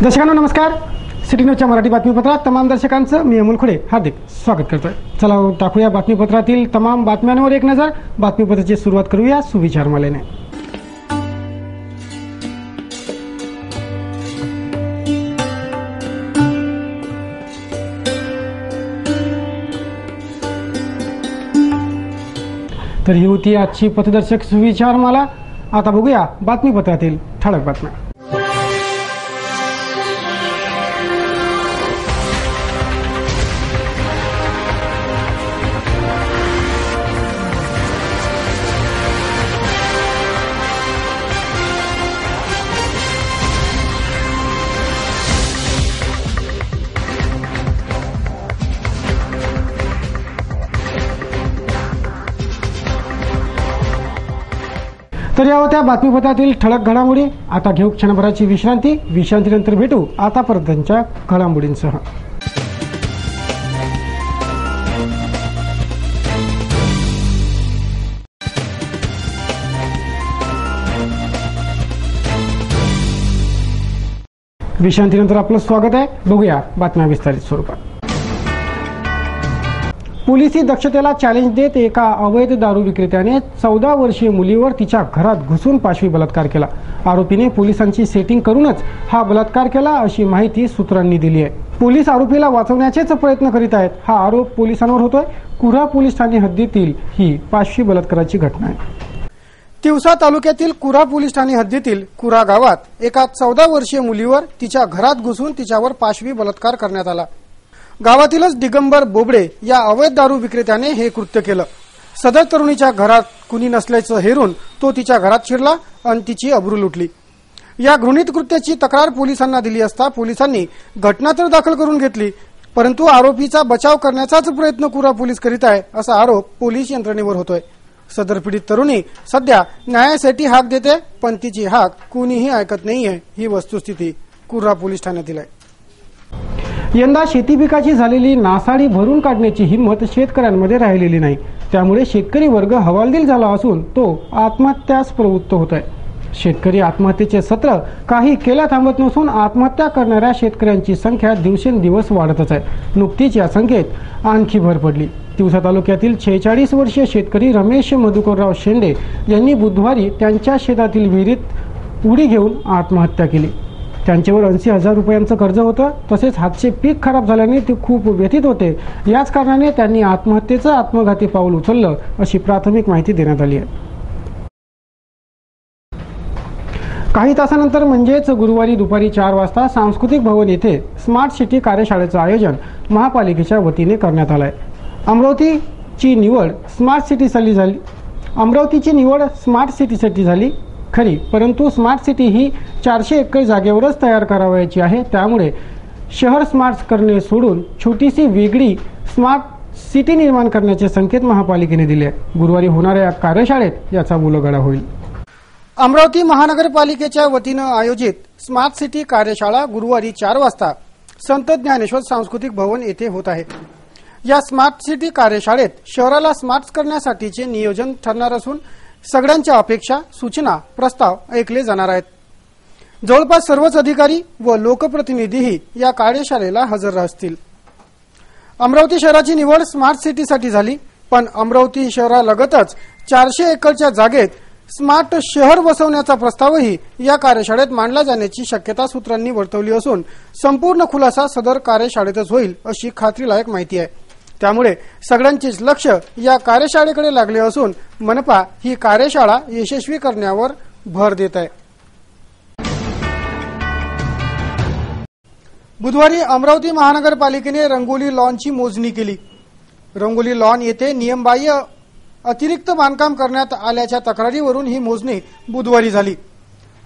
दर्शकांनो नमस्कार. सिटी न्यूजच्या मराठी बातमीपत्रात तमाम दर्शकांचं मी अमोल खुडे हार्दिक स्वागत करतोय. चला टाकूया बातमीपत्रातील तमाम बातम्यांवर एक नजर. बातमीपत्राची सुरुवात करूया सुविचार मालेने. तर ही होती आजची पथदर्शक सुविचार माला. आता बघूया बातमीपत्रातील ठळक बातम्या. तर या होत्या बातमीपत्रातील ठळक घडामोडी. आता घेऊ क्षणभराची विश्रांती. विश्रांतीनंतर भेटू आतापर्यंतच्या घडामोडींसह. विश्रांतीनंतर आपलं स्वागत आहे. बघूया बातम्या विस्तारित स्वरूपात. पोलिसी दक्षतेला चॅलेंज देत एका अवैध दारू विक्रेत्याने 14 वर्षीय मुलीवर तिच्या घरात घुसून पाशवी बलात्कार केला. आरोपीने पोलिसांची सेटिंग करूनच हा बलात्कार केला अशी माहिती सूत्रांनी दिली आहे. पोलीस आरोपीला वाचवण्याचेच प्रयत्न करीत आहेत. हा आरोप पोलिसांवर होतोय. कुऱ्हा पोलीस ठाणे हद्दीतील ही पाशवी बलात्काराची घटना आहे. तिवसा तालुक्यातील कुऱ्हा पोलीस ठाणे हद्दीतील कुऱ्हा गावात एका 14 वर्षीय मुलीवर तिच्या घरात घुसून तिच्यावर पाशवी बलात्कार करण्यात आला. गावातीलच दिगंबर बोबडे या अवैध दारू विक्रेत्याने हे कृत्य केलं. सदर तरुणीच्या घरात कुणी नसल्याचं हेरून तो तिच्या घरात शिरला आणि तिची अब्रू लुटली. या घृणित कृत्याची तक्रार पोलिसांना दिली असता पोलिसांनी घटना तर दाखल करून घेतली, परंतु आरोपीचा बचाव करण्याचाच प्रयत्न कुऱ्हा पोलीस करीत आहे असा आरोप पोलीस यंत्रणेवर होतोय. सदर पीडित तरुणी सध्या न्यायासाठी हाक देते, पण तिची हाक कुणीही ऐकत नाहीये ही वस्तुस्थिती कुऱ्हा पोलीस ठाण्यातील आहे. यंदा शेती पिकाची झालेली नासाडी भरून काढण्याची हिंमत शेतकऱ्यांमध्ये राहिलेली नाही. त्यामुळे शेतकरी वर्ग हवालदिल झाला असून तो आत्महत्यास प्रवृत्त होत आहे. शेतकरी आत्महत्येचे सत्र काही केल्या थांबत नसून आत्महत्या करणाऱ्या शेतकऱ्यांची संख्या दिवसेंदिवस वाढतच आहे. नुकतीच या संख्येत आणखी भर पडली. तिवसा तालुक्यातील 46 वर्षीय शेतकरी रमेश मधुकरराव शेंडे यांनी बुधवारी त्यांच्या शेतातील विहिरीत उडी घेऊन आत्महत्या केली. त्यांच्यावर 80,000 रुपयांचं कर्ज होतं. तसेच हातचे पीक खराब झाल्याने ते खूप व्यथित होते. याच कारणाने त्यांनी आत्महत्येचं आत्मघाती पाऊल उचललं अशी प्राथमिक माहिती देण्यात आली आहे. काही तासानंतर म्हणजेच गुरुवारी दुपारी 4 वाजता सांस्कृतिक भवन येथे स्मार्ट सिटी कार्यशाळेचं आयोजन महापालिकेच्या वतीने करण्यात आलं आहे. अमरावतीची निवड स्मार्ट सिटीसाठी झाली खरी, परंतु स्मार्ट सिटी ही 400 एकर जागेवरच तयार करावयाची आहे. त्यामुळे शहर स्मार्ट करणे सोडून छोटीशी वेगळी स्मार्ट सिटी निर्माण करण्याचे संकेत महापालिकेने दिले आहे. गुरुवारी होणाऱ्या कार्यशाळेत याचा उलगडा होईल. अमरावती महानगरपालिकेच्या वतीनं आयोजित स्मार्ट सिटी कार्यशाळा गुरुवारी 4 वाजता संत ज्ञानेश्वर सांस्कृतिक भवन येथे होत आहे. या स्मार्ट सिटी कार्यशाळेत शहराला स्मार्ट करण्यासाठीचे नियोजन ठरणार असून सगळ्यांच्या अपेक्षा, सूचना, प्रस्ताव ऐकले जाणार आहेत. जवळपास सर्वच अधिकारी व लोकप्रतिनिधीही या कार्यशाळेला हजर असतील. अमरावती शहराची निवड स्मार्ट सिटीसाठी झाली, पण अमरावती शहरालगतच 400 एकरच्या जागेत स्मार्ट शहर वसवण्याचा प्रस्तावही या कार्यशाळेत मांडला जाण्याची शक्यता सूत्रांनी वर्तवली असून संपूर्ण खुलासा सदर कार्यशाळेतच होईल अशी खात्रीलायक माहिती आहे. त्यामुळे सगळ्यांचेच लक्ष या कार्यशाळेकडे लागले असून मनपा ही कार्यशाळा यशस्वी करण्यावर भर देत आहे. बुधवारी अमरावती महानगरपालिकेने रंगोली लॉनची मोजणी केली. रंगोली लॉन येथे नियमबाह्य अतिरिक्त बांधकाम करण्यात आल्याच्या तक्रारीवरून ही मोजणी बुधवारी झाली.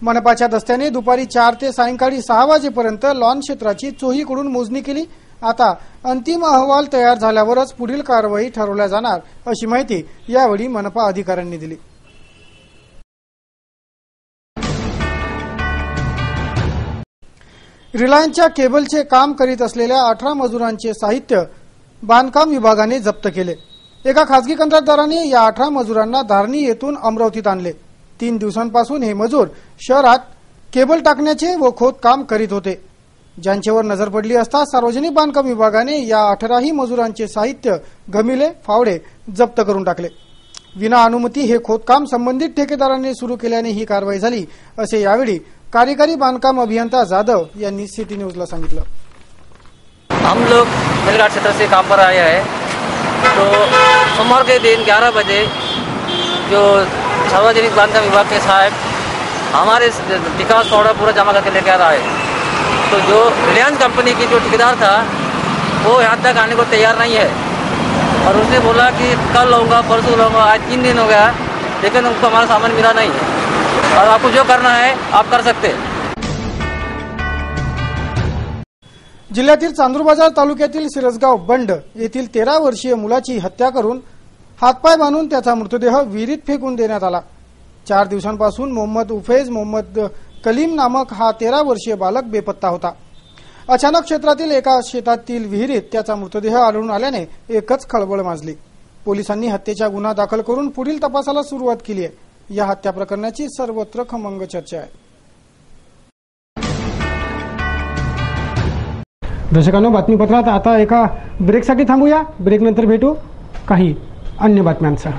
मनपाच्या दस्त्याने दुपारी 4 ते सायंकाळी 6 वाजेपर्यंत लॉन क्षेत्राची चोहीकडून मोजणी केली. आता अंतिम अहवाल तयार झाल्यावरच पुढील कारवाई ठरवल्या जाणार अशी माहिती यावेळी मनपा अधिकाऱ्यांनी दिली. रिलायन्सच्या केबलचे काम करीत असलेल्या 18 मजुरांचे साहित्य बांधकाम विभागाने जप्त केले. एका खासगी कंत्राटदाराने या 18 मजुरांना धारणी येथून अमरावतीत आणले. 3 दिवसांपासून हे मजूर शहरात केबल टाकण्याचे व खोदकाम करीत होते. ज्यांच्यावर नजर पडली असता सार्वजनिक बांधकाम विभागाने या 18ही मजुरांचे साहित्य, घमिले, फावडे जप्त करून टाकले. विना अनुमती हे खोदकाम संबंधित ठेकेदारांनी सुरू केल्याने ही कारवाई झाली, असे यावेळी कार्यकारी बांधकाम अभियंता जाधव यांनी सिटी न्यूजला सांगितलं. हम लोग मेलघाट क्षेत्र से काम पर आए हैं, तो सोमवार के दिन 11 बजे जो सार्वजनिक बांधकाम विभाग के साहब हमारे टिकाऊ फावड़ा पूरा जमा करके लेके आ रहा है. तो जो रिलायंस कंपनी की जो ठेकेदार था वो यहाँ तक आने को तैयार नहीं है और उसने बोला कि कल लाऊंगा, परसों लाऊंगा. आज 3 दिन हो गया लेकिन उनको हमारा सामान मिला नहीं है और आपको जो करना है आप कर सकते हैं. जिल्ह्यातील चांदूरबाजार तालुक्यातील सिरसगाव बंड येथील 13 वर्षीय मुलाची हत्या करून हातपाय बांधून त्याचा मृतदेह विहिरीत फेकून देण्यात आला. 4 दिवसांपासून मोहम्मद उफैज मोहम्मद कलीम नामक हा 13 वर्षीय बालक बेपत्ता होता. अचानक क्षेत्रातील एका शेतातील विहिरीत त्याचा मृतदेह आढळून आल्याने एकच खळबळ माजली. पोलिसांनी हत्येचा गुन्हा दाखल करून पुढील तपासाला सुरुवात केली आहे. या हत्या प्रकरणाची सर्वत्र खमंग चर्चा आहे. दर्शकांनो, बातमीपत्रात आता एका ब्रेकसाठी थांबूया. ब्रेकनंतर भेटू काही अन्य बातम्यांसह.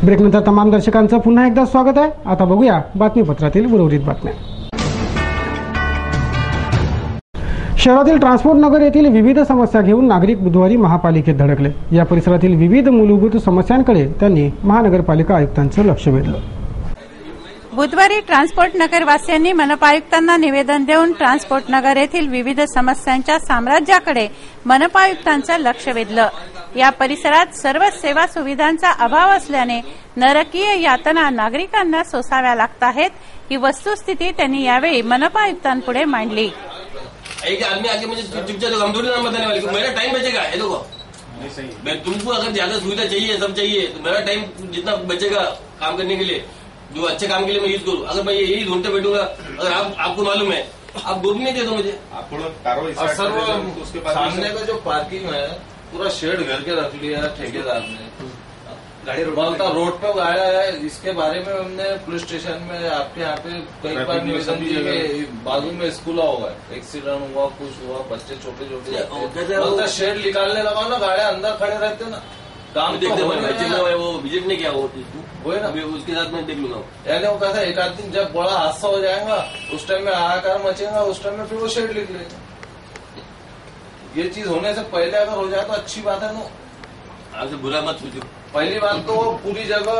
ब्रेकनंतर तमाम दर्शकांचं पुन्हा एकदा स्वागत आहे. आता बघूया बातमीपत्रातील उर्वरित बातम्या. शहरातील ट्रान्सपोर्ट नगर येथील विविध समस्या घेऊन नागरिक बुधवारी महापालिकेत धडकले. या परिसरातील विविध मूलभूत समस्यांकडे त्यांनी महानगरपालिका आयुक्तांचं लक्ष वेधलं. बुधवारी ट्रान्सपोर्ट नगर वासियांनी मनपा आयुक्तांना निवेदन देऊन ट्रान्सपोर्ट नगर येथील विविध समस्यांच्या साम्राज्याकडे मनपा आयुक्तांचं लक्ष वेधलं. या परिसरात सर्व सेवा सुविधांचा अभाव असल्याने नरकीय यातना नागरिकांना सोसाव्या लागत आहेत. ही वस्तुस्थिती त्यांनी यावेळी मनपा आयुक्तांपुढे मांडली. एक आदमी आके मुझे चुपचाप हम थोड़ी ना बताने वाले, मेरा टाइम बचेगा. ये देखो, मैं तुमको अगर ज्यादा सुविधा चाहिए, सब चाहिए, तो मेरा टाइम जितना बचेगा काम करने के लिए, जो अच्छे काम के लिए मैं यूज करूँ. अगर मैं यही ढूंढते बैठूंगा, अगर आपको मालूम है, आप दूर नहीं दे दो मुझे. और सर उसके सामने का जो पार्किंग है पूरा शेड घर के रख लिया है ठेकेदार ने. गाड़ी रोड पे गाया है. इसके बारे में हमने पुलिस स्टेशन में आपके यहाँ पे कई बार निवेदन दिए कि बाजू में स्कूल हुआ है, एक्सीडेंट हुआ, कुछ हुआ, बच्चे छोटे छोटे शेड निकालने लगा ना, गाड़ियां अंदर खड़े रहते ना. काम देखते वो विजिट नहीं किया वो है ना, उसके साथ मैं देख लूंगा. यानी वो कहता है एक आध दिन जब बड़ा हादसा हो जाएगा उस टाइम में हाहाकार मचेगा, उस टाइम में फिर वो शेड लिख लेगा. ये चीज होने से पहले अगर हो जाए तो अच्छी बात है ना. आपसे बुरा मत सोचो. पहली बात तो पूरी जगह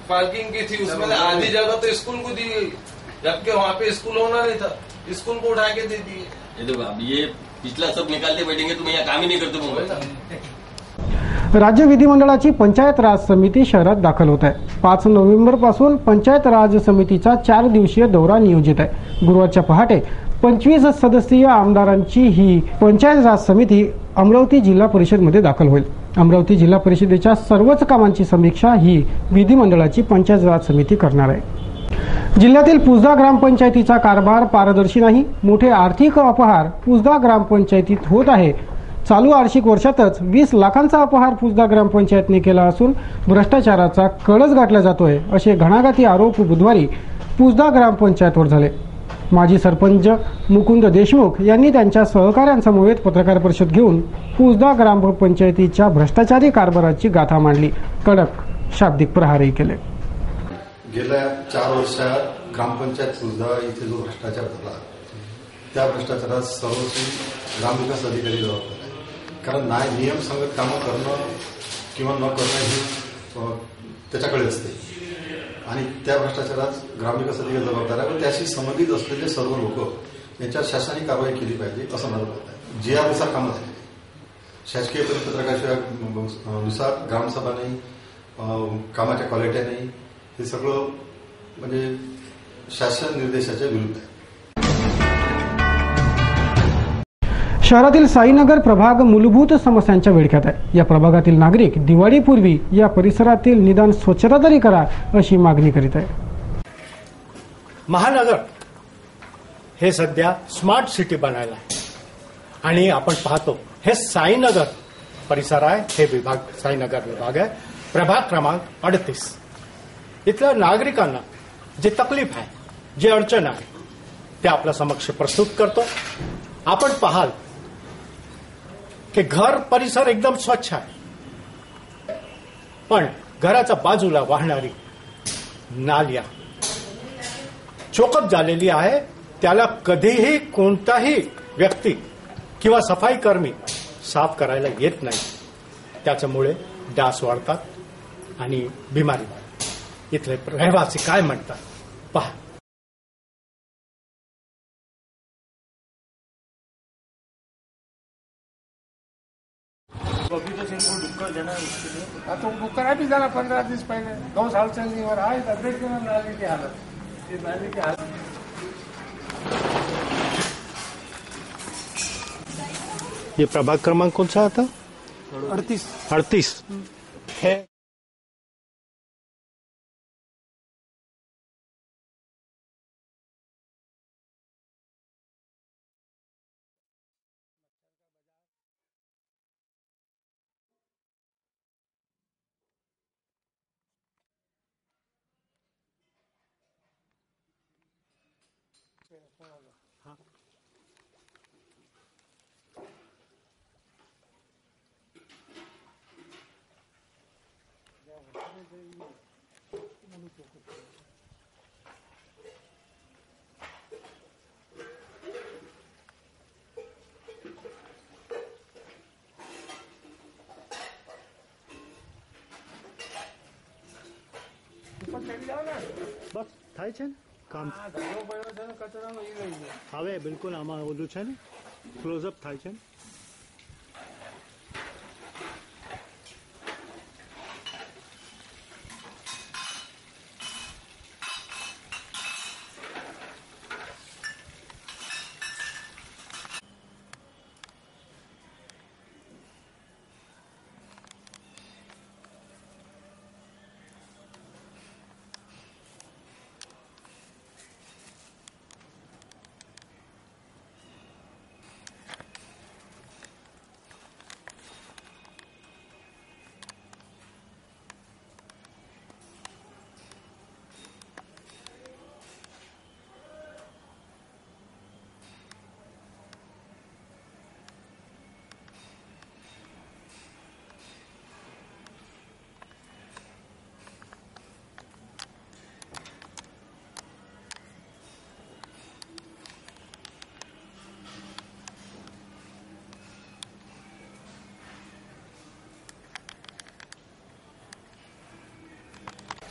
पार्किंग की थी, उसमें आधी जगह तो स्कूल को दी गई, जबकि वहाँ पे स्कूल होना नहीं था. स्कूल को उठा के दे दिए. ये देखो, अब ये पिछला सब निकालते बैठेंगे तो मैं यहाँ काम ही नहीं करते बोलूंगा. राज्य विधिमंडळाची पंचायत राज समिती शहरात दाखल होत आहे. 5 नोव्हेंबर पासून पंचायत राज समितीचा 4 दिवसीय दौरा नियोजित आहे. गुरुवारच्या पहाटे 25 सदस्यीय आमदारांची ही पंचायत राज समिती अमरावती जिल्हा परिषदमध्ये दाखल होईल. अमरावती जिल्हा परिषदेच्या सर्वच कामांची समीक्षा ही विधिमंडळाची पंचायत राज समिती करणार आहे. जिल्ह्यातील पुसदा ग्रामपंचायतीचा कारभार पारदर्शी नाही. मोठे आर्थिक अपहार पुसदा ग्रामपंचायतीत होत आहे. चालू आर्थिक वर्षातच 20 लाखांचा अपहार पुसदा ग्रामपंचायतने केला असून भ्रष्टाचाराचा कळस गाठला जातोय, असे घणाघाती आरोप बुधवारी पुसदा ग्रामपंचायतवर झाले. माजी सरपंच मुकुंद देशमुख यांनी त्यांच्या सहकाऱ्यांसमवेत पत्रकार परिषद घेऊन पुसदा ग्रामपंचायतीच्या भ्रष्टाचारी कारभाराची गाथा मांडली. कडक शाब्दिक प्रहारही केले. गेल्या 4 वर्षात ग्रामपंचायत पुसदा इथे जो भ्रष्टाचार झाला त्या भ्रष्टाचारात सर्वस्वी ग्रामविकास अधिकारी जबाबदार आहे. कारण नियम संगत कामं करणं किंवा न करणं हे त्याच्याकडे असते आणि त्या भ्रष्टाचारात ग्रामविकास अधिकारी जबाबदार आहे. त्याशी संबंधित असलेले सर्व लोक यांच्यावर शासनाने कारवाई केली पाहिजे असं मला वाटत आहे. जी आरनुसार कामं झाली, शासकीय परिपत्रकाशिवाय नुसार ग्रामसभा नाही, कामाच्या क्वालिट्या नाही, हे सगळं म्हणजे शासन निर्देशाच्या विरुद्ध आहे. शहरातील साईनगर प्रभाग मूलभूत समस्यांच्या विळख्यात आहे. या प्रभागातील नागरिक दिवाळीपूर्वी या परिसरातील निदान स्वच्छता तरी करा अशी मागणी करीत आहे. महानगर हे सध्या स्मार्ट सिटी बनायला आहे आणि आपण पाहतो हे साईनगर परिसर आहे. हे विभाग साईनगर विभाग आहे. प्रभाग क्रमांक 38. इथल्या नागरिकांना जे तकलीफ आहे, जे अडचण आहे, ते आपल्या समक्ष प्रस्तुत करतो. आपण पाहाल की घर परिसर एकदम स्वच्छ आहे, पण घराच्या बाजूला वाहणारी नाल्या चोकअप झालेली आहे. त्याला कधीही कोणताही व्यक्ती किंवा सफाई कर्मी साफ करायला येत नाही. त्याच्यामुळे डास वाढतात आणि बिमारी वाढते. इथले रहिवासी काय म्हणतात पहा. अभी तो सिर्फ डुक्कर देना उसके लिए। हाँ तो डुक्कर अभी जाना 15 दिन पहले 2 साल से नहीं हो रहा है। तब देखते हैं नाली की हालत, ये नाली की हालत। ये प्रभाग क्रमांक कौन सा आता? 38 है. બસ થાય છે ને કામ. કચરાનો એ લઈ જાય. હવે બિલકુલ આમાં ઓલું છે ને ક્લોઝઅપ થાય છે.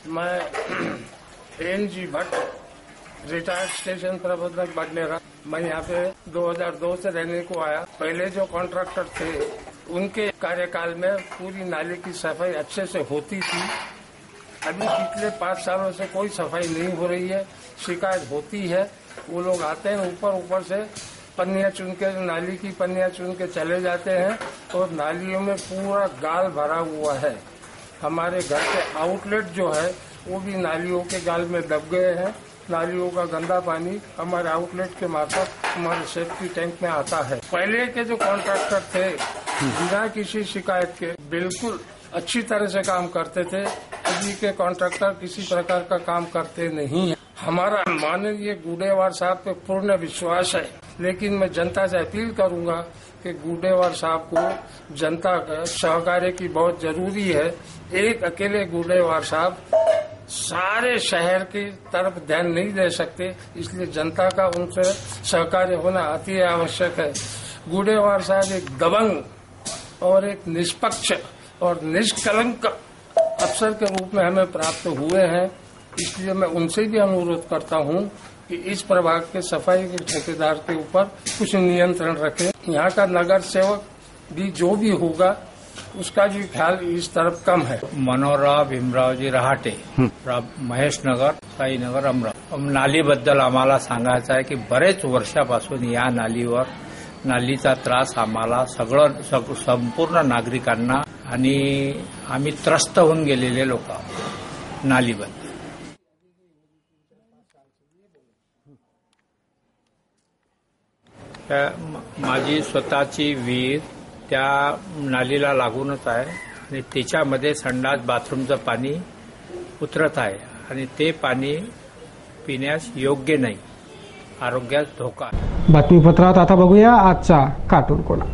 मैं एनजी भट्ट, रिटायर्ड स्टेशन प्रबंधक बडनेरा। मैं यहाँ पे 2002 से रहने को आया। पहले जो कॉन्ट्रैक्टर थे उनके कार्यकाल में पूरी नाले की सफाई अच्छे से होती थी। अभी पिछले 5 सालों से कोई सफाई नहीं हो रही है। शिकायत होती है, वो लोग आते हैं ऊपर से पन्नियां चुन के, नाली की पन्नियां चुन के चले जाते हैं और नालियों में पूरा गाल भरा हुआ है। हमारे घर के आउटलेट जो है वो भी नालियों के गाल में दब गए हैं। नालियों का गंदा पानी हमारे आउटलेट के मार्फत हमारे सेफ्टी टैंक में आता है। पहले के जो कॉन्ट्रैक्टर थे बिना किसी शिकायत के बिल्कुल अच्छी तरह से काम करते थे। अभी के कॉन्ट्रैक्टर किसी प्रकार का काम करते नहीं है। हमारा माननीय गुडेवार साहब पे पूर्ण विश्वास है, लेकिन मैं जनता से अपील करूंगा कि गुडेवार साहब को जनता का सहकार्य की बहुत जरूरी है। एक अकेले गुडेवार साहब सारे शहर की तरफ ध्यान नहीं दे सकते, इसलिए जनता का उनसे सहकार्य होना अति आवश्यक है। गुडेवार साहब एक दबंग और एक निष्पक्ष और निष्कलंक अफसर के रूप में हमें प्राप्त हुए हैं, इसलिए मैं उनसे भी अनुरोध करता हूं कि इस प्रभाग के सफाई के ठेकेदार के ऊपर कुछ नियंत्रण रखें। यहाँ का नगर सेवक भी जो भी होगा उसका भी ख्याल इस तरफ कम है। मनोहरराव भीमरावजी रहाटे, महेश नगर, साईनगर, अमरावती। नालीबद्दल आम्हाला सांगायचं आहे की बरेच वर्षापासून या नालीवर नालीचा त्रास आम्हाला संपूर्ण नागरिकांना आणि आम्ही त्रस्त होऊन गेलेले लोक आहोत नालीबद्दल। माझी स्वतःची विहीर त्या नालीला लागूनच आहे आणि त्याच्यामध्ये संडास बाथरूमचं पाणी उतरत आहे आणि ते पाणी पिण्यास योग्य नाही, आरोग्यास धोका आहे. बातमीपत्रात आता बघूया आजचा कार्टून कोना.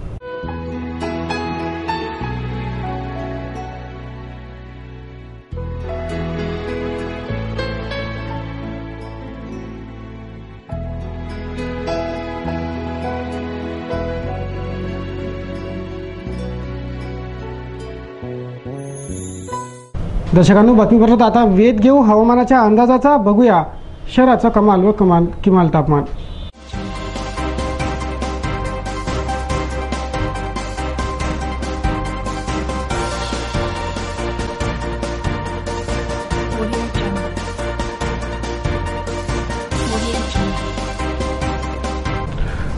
दर्शकांनो, बातमीपत्रात आता वेध घेऊ हवामानाच्या अंदाजाचा. बघूया शहराचं कमाल व किमान तापमान.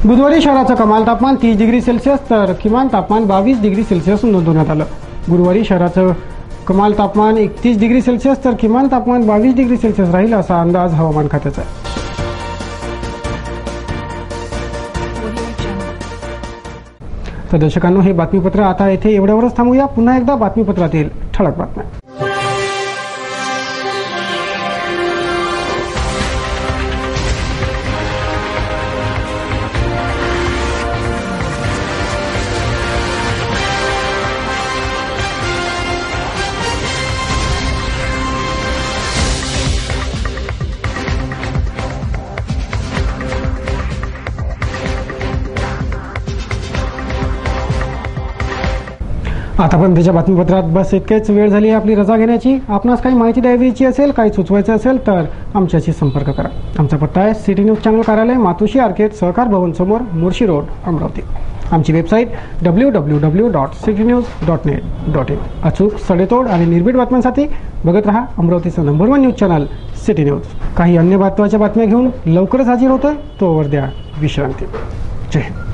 बुधवारी शहराचं कमाल तापमान 30 डिग्री सेल्सिअस तर किमान तापमान 22 डिग्री सेल्सिअस नोंदवण्यात आलं. गुरुवारी शहराचं कमाल तापमान 31 डिग्री सेल्सिअस तर किमान तापमान 22 डिग्री सेल्सिअस राहील असा अंदाज हवामान खात्याचा आहे. तर दर्शकांनो, हे बातमीपत्र आता येथे एवढ्यावरच थांबूया. पुन्हा एकदा बातमीपत्रातील ठळक बातम्या. आतापर्यंतच्या बातमीपत्रात बस इतकेच. वेळ झाली आपली रजा घेण्याची. आपणास काही माहिती द्यायची असेल, काही सुचवायचे असेल तर आमच्याशी संपर्क करा. आमचा पत्ता आहे सिटी न्यूज चॅनल कार्यालय, मातोश्री आर्केड, सहकार भवन समोर, मुळशी रोड, अमरावती. आमची वेबसाईट www.citynews.net.in. अचूक, सडेतोड आणि निर्भीड बातम्यांसाठी बघत रहा अमरावतीचं number 1 news channel city news. काही अन्य महत्त्वाच्या बातम्या घेऊन लवकरच हाजीर होतोय. तोवर द्या विश्रांती. जय हिंद.